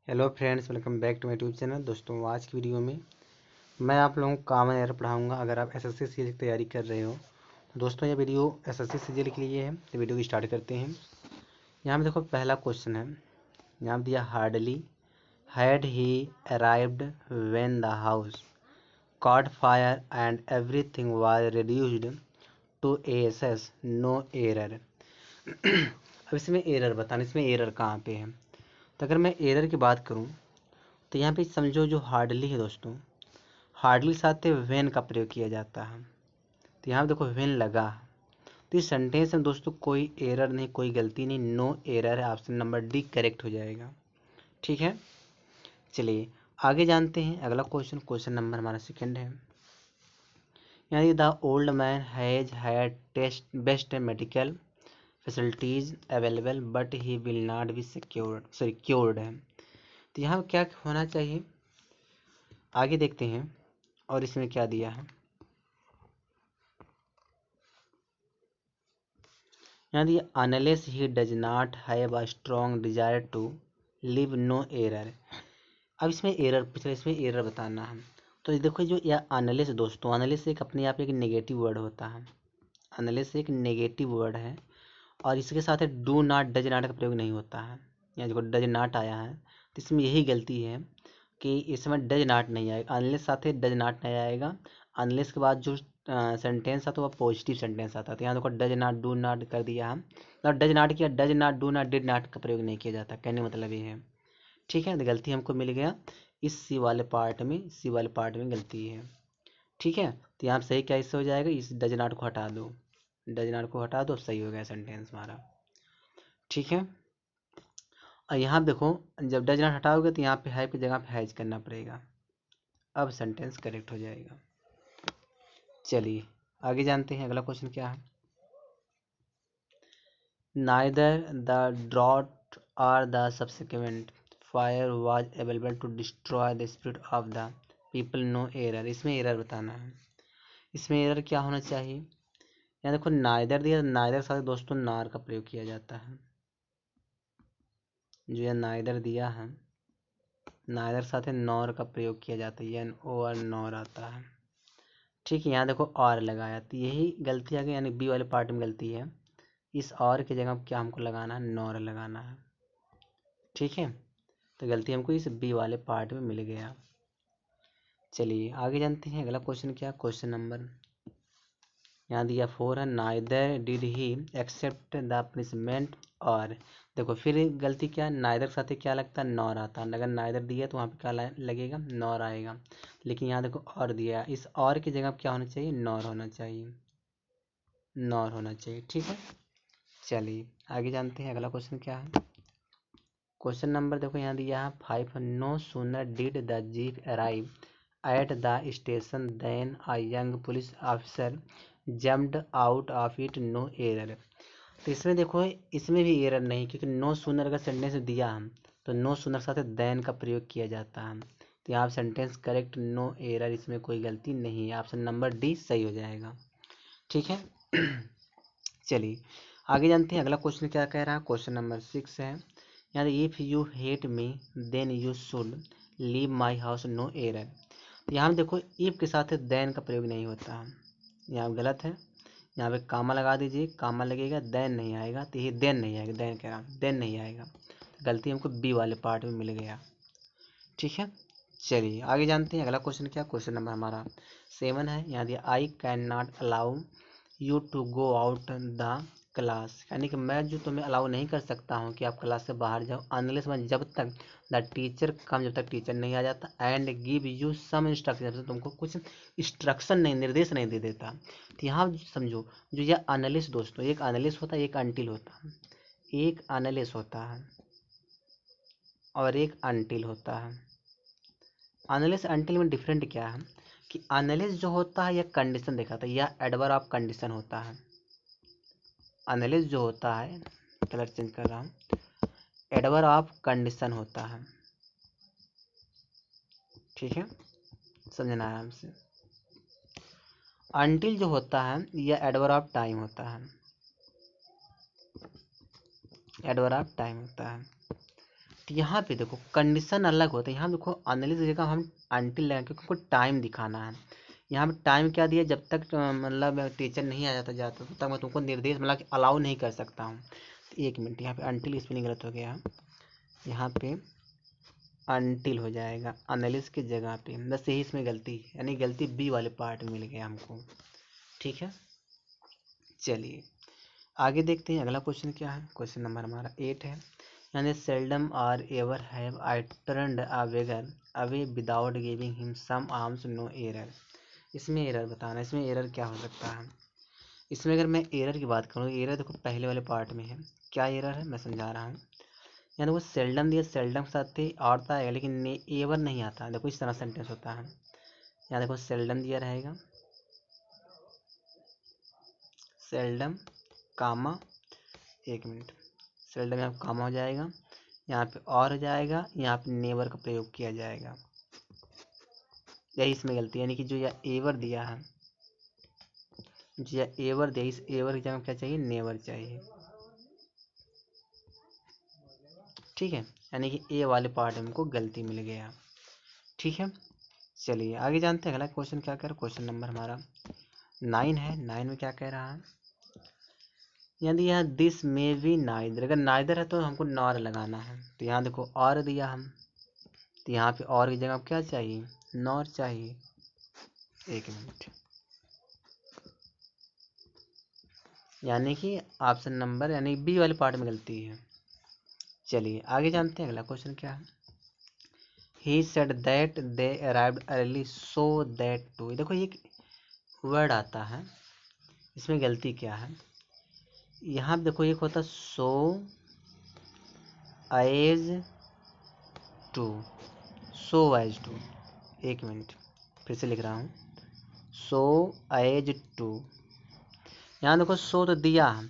Hello friends, welcome back to my YouTube channel. दोस्तों, आज की वीडियो में मैं आप लोगों को कॉमन एरर पढ़ाऊंगा। अगर आप एसएससी सीजीएल की तैयारी कर रहे हो तो दोस्तों ये वीडियो एसएससी सीजीएल के लिए है। तो वीडियो की स्टार्ट करते हैं। यहाँ पे देखो, पहला क्वेश्चन है। यहाँ पे दिया hardly had he arrived when the house caught fire and everything was reduced to ashes, no error। अब इसमें एरर बताना, इसमें एरर कहाँ पे है। तो अगर मैं एरर की बात करूँ तो यहाँ पे समझो, जो हार्डली है दोस्तों, हार्डली के साथ वेन का प्रयोग किया जाता है। तो यहाँ पे देखो वेन लगा, तो इस सेंटेंस में दोस्तों कोई एरर नहीं, कोई गलती नहीं, नो एरर है। ऑप्शन नंबर डी करेक्ट हो जाएगा। ठीक है, चलिए आगे जानते हैं। अगला क्वेश्चन नंबर हमारा सेकंड है। यानी the old man has had test best medical facilities available but he will not be cured है। तो यहाँ क्या होना चाहिए, आगे देखते हैं। और इसमें क्या दिया है, यहाँ दिया unless he does not have a strong desire to live, no error. अब इसमें एरर पूछा, इसमें एरर बताना है। तो ये देखो, जो यह अनलेस दोस्तों, अनलेस एक अपने आप एक नेगेटिव वर्ड होता है। अनलेस एक नेगेटिव वर्ड है और इसके साथ डू नॉट डज नॉट का प्रयोग नहीं होता है। यहाँ देखो डज नॉट आया है, तो इसमें यही गलती है कि इसमें डज नॉट नहीं आएगा। अनलेस साथ डज नॉट नहीं आएगा। अनलेस के बाद जो सेंटेंस आता है वह पॉजिटिव सेंटेंस आता है। तो यहाँ देखो डज नॉट डू नॉट कर दिया हम, मतलब डज नॉट किया, does not do not did not का प्रयोग नहीं किया जाता। कहने मतलब ये है। ठीक है, तो गलती हमको मिल गया इस सी वाले पार्ट में, सी वाले पार्ट में गलती है। ठीक है, तो यहाँ सही क्या इससे हो जाएगा, इस डज नॉट को हटा दो, डज नॉट को हटा दो, सही हो गया सेंटेंस हमारा। ठीक है, और यहाँ देखो, जब डज नॉट हटाओगे तो यहाँ पे हैव की जगह पे हैज करना पड़ेगा। अब सेंटेंस करेक्ट हो जाएगा। चलिए आगे जानते हैं। अगला क्वेश्चन क्या है। नाइदर द ड्रॉट और the subsequent fire was available to destroy the spirit of the people, no error. इसमें एरर बताना है। इसमें एरर क्या होना चाहिए। यहाँ देखो नाइदर दिया, नाइदर साथ दोस्तों नार का प्रयोग किया जाता है। जो यह नाइदर दिया है, नाइदर साथ नॉर का प्रयोग किया जाता है, एन ओ आर नॉर आता है। ठीक है, यहाँ देखो और लगाया, तो यही गलती आ गई, यानी बी वाले पार्ट में गलती है। इस और की जगह क्या हमको लगाना है, नॉर लगाना है। ठीक है, तो गलती हमको इस बी वाले पार्ट में मिल गया। चलिए आगे जानते हैं। अगला क्वेश्चन क्या, क्वेश्चन नंबर यहाँ दिया 4 है। Neither did he accept the punishment, और देखो फिर गलती क्या है, नाइदर के साथ क्या लगता है, नॉर आता है। अगर नाइदर दिया तो वहाँ पे क्या लगेगा, नॉर आएगा। लेकिन यहाँ देखो और दिया, इस और की जगह क्या होना चाहिए, नॉर होना चाहिए, नॉर होना चाहिए। ठीक है, चलिए आगे जानते हैं। अगला क्वेश्चन क्या है। क्वेश्चन नंबर देखो यहाँ दिया है 5। No sooner did the jeep arrive at the station then a young police officer jumped out of it, no error. तो इसमें देखो, इसमें भी एरर नहीं, क्योंकि नो सूनर का सेंटेंस दिया हम, तो नो सूनर साथ देन का प्रयोग किया जाता है। तो यहाँ सेंटेंस करेक्ट, नो एरर, इसमें कोई गलती नहीं है। ऑप्शन नंबर डी सही हो जाएगा। ठीक है, चलिए आगे जानते हैं। अगला क्वेश्चन क्या कह रहा है, क्वेश्चन नंबर 6 है। यानी if you hate me then you should leave my house, no error. तो यहाँ देखो इफ के साथ देन का प्रयोग नहीं होता है, यहाँ गलत है। यहाँ पे कामा लगा दीजिए, कामा लगेगा, देन नहीं आएगा। तो ये देन नहीं आएगा, देन कह रहा हूँ, देन नहीं आएगा। तो गलती हमको बी वाले पार्ट में मिल गया। ठीक है, चलिए आगे जानते हैं। अगला क्वेश्चन क्या, क्वेश्चन नंबर हमारा 7 है। यहाँ दिया I can not allow you to go out the class, यानी कि मैं जो तुम्हें अलाउ नहीं कर सकता हूँ कि आप क्लास से बाहर जाओ, अनलेस मैं जब तक द टीचर कम, जब तक टीचर नहीं आ जाता, and give you some instruction, जब तक तुमको कुछ इंस्ट्रक्शन नहीं, निर्देश नहीं दे देता। तो यहाँ समझो, जो यह अनलिस दोस्तों, एक अनलिस होता है, एक अनटिल होता है। एक अनलिस होता है और एक अनटिल होता है। अनलिस अनटिल में डिफरेंट क्या है कि अनलिस जो होता है यह कंडीशन दिखाता है, यह एडवर्ब ऑफ कंडीशन होता है। अनलिस जो होता है, कलर चेंज कर रहा हूँ, एडवर्ब ऑफ कंडीशन होता है। ठीक है, समझना आराम से। अनटिल जो होता है यह एडवर्ब ऑफ टाइम होता है, एडवर्ब ऑफ टाइम होता है। तो यहाँ पे देखो कंडीशन अलग होता है। यहाँ देखो अनलिस की जगह हम अनटिल लगाएंगे क्योंकि हमको टाइम दिखाना है। यहाँ पे टाइम क्या दिया, जब तक मतलब टीचर नहीं आ जाता तब तक मैं तुमको निर्देश मतलब कि अलाउ नहीं कर सकता हूँ। तो 1 मिनट, यहाँ पे अनटिल स्पेलिंग गलत हो गया, यहाँ पे अनटिल हो जाएगा अनलिस की जगह पे, बस यही इसमें गलती है, यानी गलती बी वाले पार्ट में मिल गया हमको। ठीक है, चलिए आगे देखते हैं अगला क्वेश्चन क्या है। क्वेश्चन नंबर हमारा 8 है, यानी सेल्डम और ever have I turned a beggar away without giving him some arms no error. इसमें एरर बताना, इसमें एरर क्या हो सकता है। इसमें अगर मैं एरर की बात करूँ, एरर देखो पहले वाले पार्ट में है। क्या एरर है मैं समझा रहा हूँ। यहाँ देखो सेल्डम दिया, सेल्डम के साथ ही और आएगा लेकिन एवर नहीं आता। देखो इस तरह सेंटेंस होता है। यहाँ देखो सेल्डम दिया रहेगा, सेल्डम कामा, 1 मिनट, सेल्डम यहाँ कामा हो जाएगा, यहाँ पे और हो जाएगा, यहाँ पे नेवर का प्रयोग किया जाएगा। यही इसमें गलती है, यानी कि जो यह एवर दिया है, जो यह एवर दिया, इस एवर की जगह क्या चाहिए, नेवर चाहिए। ठीक है, यानी कि ए वाले पार्ट में हमको गलती मिल गया। ठीक है, चलिए आगे जानते हैं अगला क्वेश्चन क्या कह रहा है। क्वेश्चन नंबर हमारा 9 है। 9 में क्या कह रहा है, यदि यहाँ दिस में भी नाइदर, अगर नाइदर है तो हमको नॉर लगाना है। तो यहाँ देखो और दिया हम, तो यहाँ पे और की जगह क्या चाहिए, नॉर चाहिए। 1 मिनट, यानी कि ऑप्शन नंबर यानी बी वाले पार्ट में गलती है। चलिए आगे जानते हैं अगला क्वेश्चन क्या है। He said that they arrived early so that to. देखो ये वर्ड आता है, इसमें गलती क्या है। यहाँ पे देखो एक होता so as to, so as to. 1 minute, फिर से लिख रहा हूँ, सो एज टू। यहाँ देखो सो तो दिया है,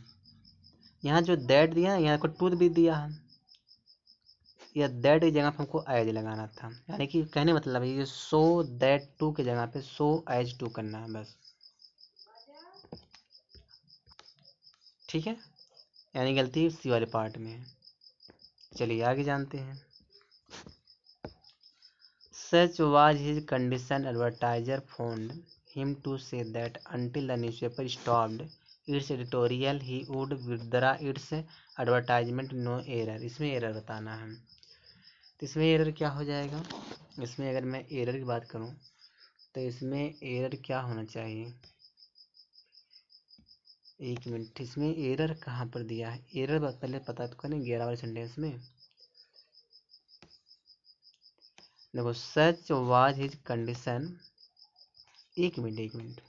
यहाँ जो दैट दिया है, यहाँ देखो टू भी दिया है, या दैट की जगह पे हमको एज लगाना था। यानी कि कहने मतलब ये सो दैट टू की जगह पे सो एज टू करना है बस। ठीक है, यानी गलती सी वाले पार्ट में है। चलिए आगे जानते हैं। Such was his condition advertiser phoned him to say that until the newspaper stopped its editorial he would withdraw its advertisement no error। इसमें एरर बताना है। तो इसमें एरर क्या हो जाएगा, इसमें अगर मैं एरर की बात करूं तो इसमें एरर क्या होना चाहिए। 1 मिनट, इसमें एरर कहाँ पर दिया है, एरर पहले पता तो करें 11 वाले सेंटेंस में। देखो such was his condition, 1 minute 1 minute,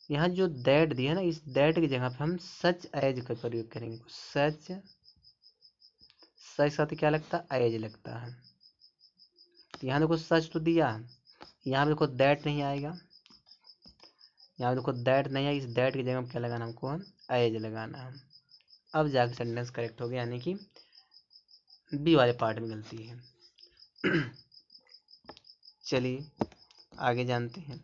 यहाँ जो दैट दिया है ना, इस दैट की जगह पे हम सच एज का प्रयोग करेंगे। सच, सच साथ क्या लगता है, एज लगता है। तो यहाँ देखो सच तो दिया है, यहाँ देखो दैट नहीं आएगा, यहाँ देखो दैट नहीं है, इस दैट की जगह क्या लगाना हमको, हम एज लगाना है। अब जाके सेंटेंस करेक्ट हो गया, यानी कि बी वाले पार्ट में गलती है। चलिए आगे जानते हैं।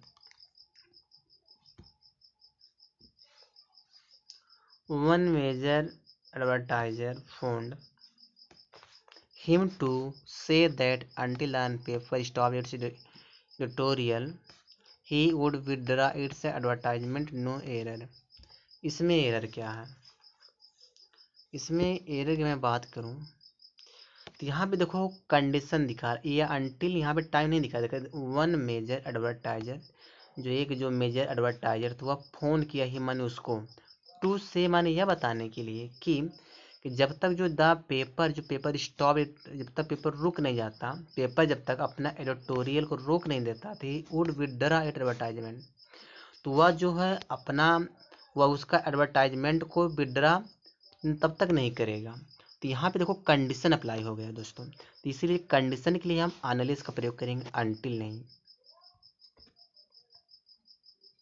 One major advertiser phoned him to say that until an paper stopped its editorial he would withdraw its advertisement no error। इसमें एरर क्या है, इसमें एरर की मैं बात करूं तो यहाँ पे देखो कंडीशन दिखा ये अनटिल, यहाँ पे टाइम नहीं दिखा, देखा वन मेजर एडवर्टाइजर, जो एक जो मेजर एडवर्टाइजर था वह फोन किया ही मैंने उसको, टू से माने यह बताने के लिए कि जब तक जो द पेपर, जो पेपर स्टॉप, जब तक पेपर रुक नहीं जाता, पेपर जब तक अपना एडिटोरियल को रोक नहीं देता थी, वुड विड्रा इट एडवर्टाइजमेंट, तो वह जो है अपना वह उसका एडवर्टाइजमेंट को विड्रा तब तक नहीं करेगा। तो यहाँ पे देखो कंडीशन अप्लाई हो गया दोस्तों, तो इसीलिए कंडीशन के लिए हम अनलिस का प्रयोग करेंगे, अनटिल नहीं।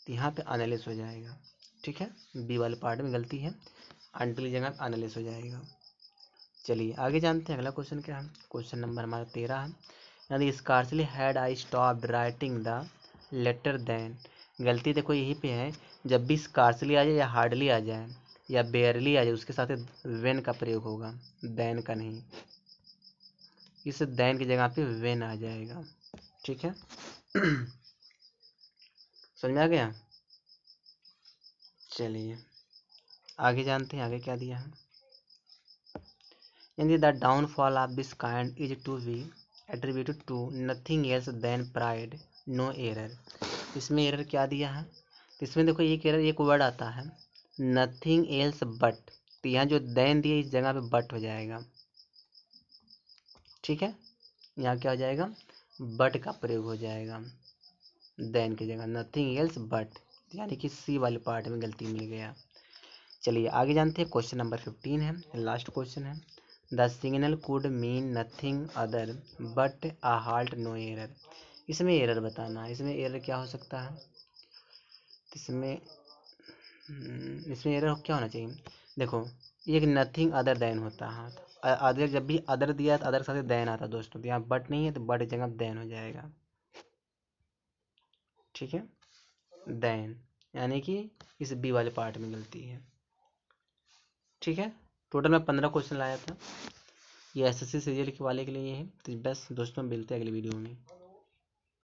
तो यहाँ पे अनलिस हो जाएगा। ठीक है, बी वाले पार्ट में गलती है, अनटिल की जगह अनलिस हो जाएगा। चलिए आगे जानते हैं अगला क्वेश्चन क्या है। क्वेश्चन नंबर हमारा 13 है, यानी scarcely had I stopped writing the letter then. गलती देखो यहीं पे है, जब भी स्कार्सली आ जाए या हार्डली आ जाए या बेयरली आ जाए, उसके साथ वेन का प्रयोग होगा, देन का नहीं। इस देन की जगह पे व्हेन आ जाएगा। ठीक है समझ में आ गया। चलिए आगे जानते हैं आगे क्या दिया है। यानी the downfall of this kind is to be attributed to nothing else than pride no error. इसमें एरर क्या दिया है, तो इसमें देखो एक एरर एक वर्ड आता है नथिंग एल्स बट, तो यहाँ जो देन दिया इस जगह पे बट हो जाएगा। ठीक है, यहाँ क्या हो जाएगा, बट का प्रयोग हो जाएगा देन की जगह, नथिंग एल्स बट, यानी कि सी वाले पार्ट में गलती मिल गया। चलिए आगे जानते हैं। क्वेश्चन नंबर 15 है, लास्ट क्वेश्चन है। The signal could mean nothing other but a halt no error. इसमें एरर बताना है, इसमें एरर क्या हो सकता है, इसमें एरर क्या होना चाहिए। देखो एक नथिंग अदर देन होता है, अदर जब भी अदर दिया तो अदर के साथ देन आता है दोस्तों, तो यहाँ बट नहीं है तो बट की जगह देन हो जाएगा। ठीक है, देन यानी कि इस बी वाले पार्ट में गलती है। ठीक है, टोटल मैं 15 क्वेश्चन लाया था, ये एसएससी सीरियल के वाले के लिए है। तो बस दोस्तों मिलते हैं अगले वीडियो में।